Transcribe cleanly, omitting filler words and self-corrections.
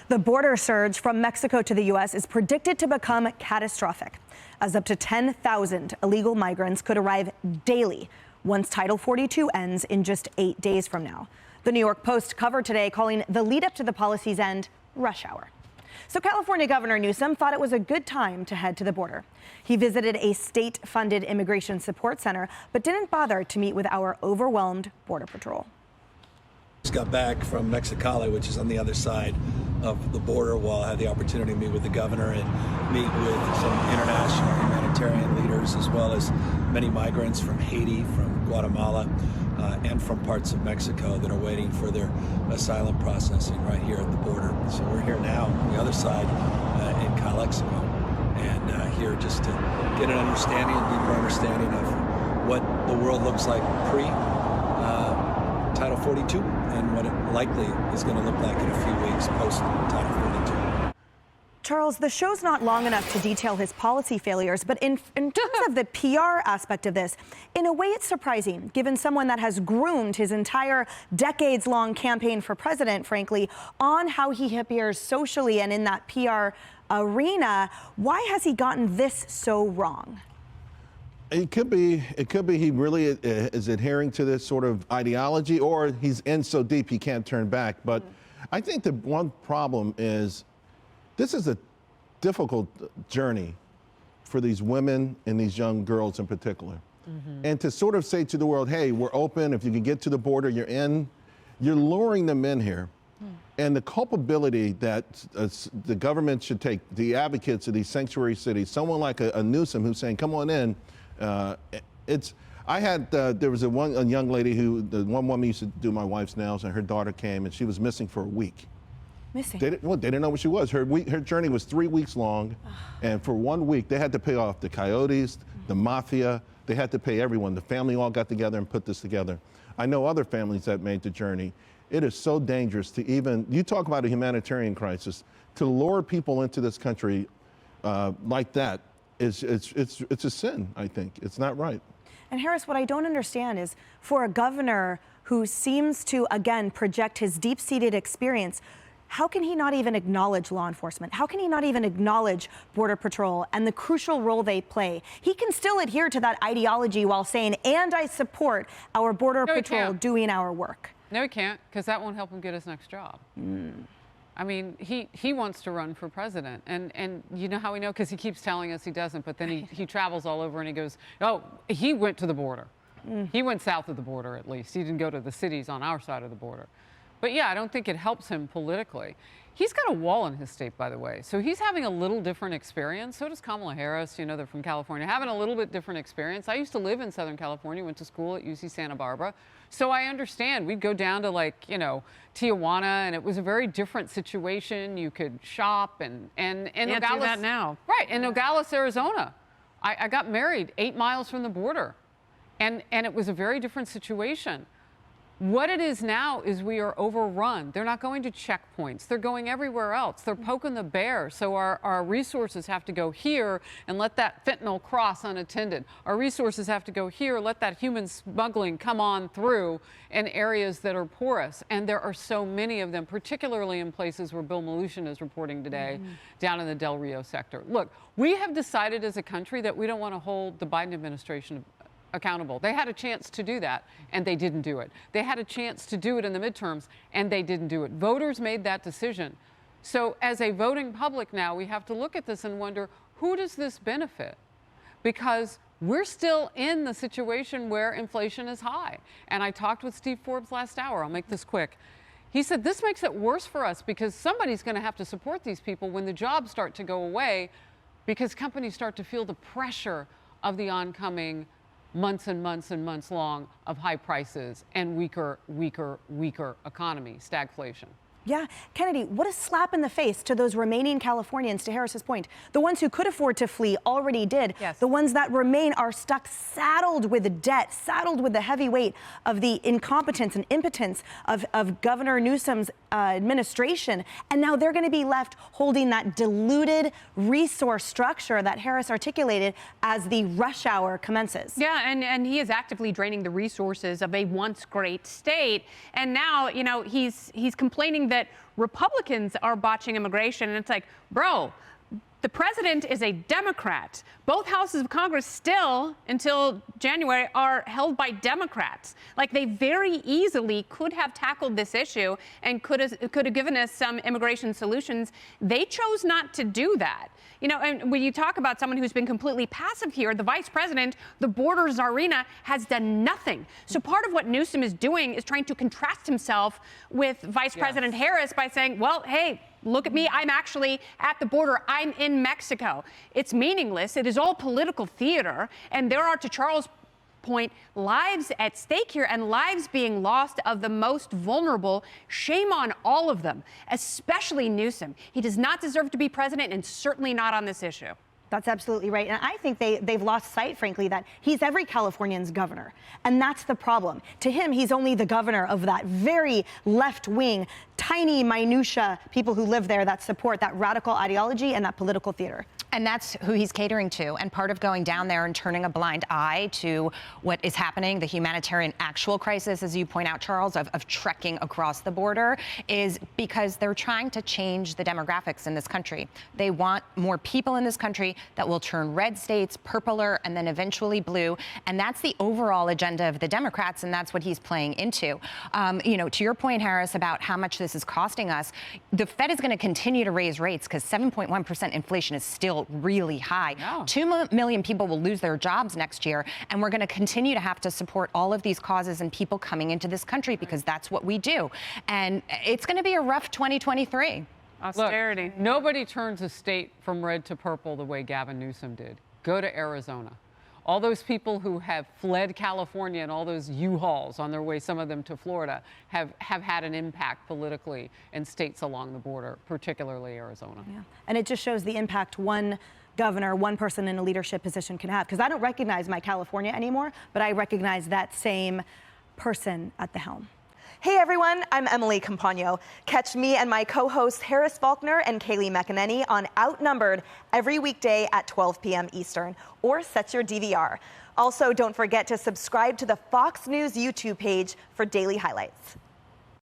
The border surge from Mexico to the U.S. is predicted to become catastrophic, as up to 10,000 illegal migrants could arrive daily once Title 42 ends in just 8 days from now. The New York Post covered today calling the lead up to the policy's end rush hour. So California Governor Newsom thought it was a good time to head to the border. He visited a state-funded immigration support center, but didn't bother to meet with our overwhelmed Border Patrol. Just got back from Mexicali, which is on the other side of the border. While I had the opportunity to meet with the governor and meet with some international humanitarian leaders, as well as many migrants from Haiti, from Guatemala, and from parts of Mexico that are waiting for their asylum processing right here at the border. So we're here now on the other side in Calexico, and here just to get an understanding, a deeper understanding of what the world looks like pre Title 42 and what it likely is going to look like in a few weeks post Title 42. Charles, the show's not long enough to detail his policy failures, but in terms of the PR aspect of this, in a way it's surprising, given someone that has groomed his entire decades-long campaign for president, frankly, on how he appears socially and in that PR arena. Why has he gotten this so wrong? It could be he really is adhering to this sort of ideology, or he's in so deep he can't turn back. But I think the one problem is this is a difficult journey for these women and these young girls in particular. And to sort of say to the world, hey, we're open, if you can get to the border, you're in, you're luring them in here. And the culpability that the government should take, the advocates of these sanctuary cities, someone like a Newsom who's saying, come on in. There was a young lady the one woman used to do my wife's nails, and her daughter came, and she was missing for a week. Missing? They didn't know where she was. Her journey was 3 weeks long, and for 1 week, they had to pay off the coyotes, the mafia. They had to pay everyone. The family all got together and put this together. I know other families that made the journey. It is so dangerous to you talk about a humanitarian crisis, to lure people into this country like that. It's a sin, I think. It's not right. And Harris, what I don't understand is for a governor who seems to, again, project his deep-seated experience, how can he not even acknowledge law enforcement? How can he not even acknowledge Border Patrol and the crucial role they play? He can still adhere to that ideology while saying, and I support our Border Patrol doing our work. No, he can't, because that won't help him get his next job. I mean, he wants to run for president, and you know how we know? Because he keeps telling us he doesn't, but then he travels all over and he goes, oh, he went to the border. He went south of the border, at least. He didn't go to the cities on our side of the border. But yeah, I don't think it helps him politically. He's got a wall in his state, by the way, so he's having a little different experience. So does Kamala Harris, you know, they're from California, having a little bit different experience. I used to live in Southern California, went to school at UC Santa Barbara. So I understand. We'd go down to, like, you know, Tijuana, and it was a very different situation. You could shop and Can't do that now. Right, in Nogales, Arizona. I got married 8 miles from the border, and it was a very different situation. What it is now is we are overrun. They're not going to checkpoints. They're going everywhere else. They're poking the bear. So our resources have to go here and let that fentanyl cross unattended. Our resources have to go here, let that human smuggling come on through in areas that are porous. And there are so many of them, particularly in places where Bill Mnuchin is reporting today, down in the Del Rio sector. Look, we have decided as a country that we don't want to hold the Biden administration accountable. They had a chance to do that, and they didn't do it. They had a chance to do it in the midterms, and they didn't do it. Voters made that decision. So as a voting public now, we have to look at this and wonder, who does this benefit? Because we're still in the situation where inflation is high. And I talked with Steve Forbes last hour. I'll make this quick. He said this makes it worse for us because somebody's going to have to support these people when the jobs start to go away, because companies start to feel the pressure of the oncoming months and months and months long of high prices and weaker economy, stagflation. Yeah, Kennedy, what a slap in the face to those remaining Californians, to Harris's point. The ones who could afford to flee already did. Yes. The ones that remain are stuck saddled with debt, saddled with the heavy weight of the incompetence and impotence of Governor Newsom's administration. And now they're going to be left holding that diluted resource structure that Harris articulated as the rush hour commences. Yeah, and he is actively draining the resources of a once great state. And now, you know, he's complaining that that Republicans are botching immigration. And it's like, bro, the president is a Democrat. Both houses of Congress still, until January, are held by Democrats. Like, they very easily could have tackled this issue and could have given us some immigration solutions. They chose not to do that. You know, and when you talk about someone who's been completely passive here, the vice president, the border czarina, has done nothing. So part of what Newsom is doing is trying to contrast himself with Vice President Harris by saying, well, hey, look at me. I'm actually at the border. I'm in Mexico. It's meaningless. It is all political theater. And there are, to Charles' point, lives at stake here and lives being lost of the most vulnerable. Shame on all of them, especially Newsom. He does not deserve to be president, and certainly not on this issue. That's absolutely right. And I think they've lost sight, frankly, that he's every Californian's governor. And that's the problem. To him, he's only the governor of that very left-wing, tiny minutia people who live there that support that radical ideology and that political theater. And that's who he's catering to. And part of going down there and turning a blind eye to what is happening, the humanitarian actual crisis, as you point out, Charles, of trekking across the border, is because they're trying to change the demographics in this country. They want more people in this country that will turn red states purpler and then eventually blue. And that's the overall agenda of the Democrats, and that's what he's playing into. You know, to your point, Harris, about how much this is costing us, the Fed is going to continue to raise rates because 7.1% inflation is still really high. Yeah. 2 million people will lose their jobs next year, and we're going to continue to have to support all of these causes and people coming into this country because that's what we do. And it's going to be a rough 2023. Austerity. Look, nobody turns a state from red to purple the way Gavin Newsom did. Go to Arizona. All those people who have fled California and all those U-Hauls on their way, some of them to Florida, have had an impact politically in states along the border, particularly Arizona. Yeah. And it just shows the impact one governor, one person in a leadership position can have. Because I don't recognize my California anymore, but I recognize that same person at the helm. Hey everyone, I'm Emily Campagno. Catch me and my co-hosts Harris Faulkner and Kaylee McEnany on Outnumbered every weekday at 12 p.m. Eastern, or set your DVR. Also, don't forget to subscribe to the Fox News YouTube page for daily highlights.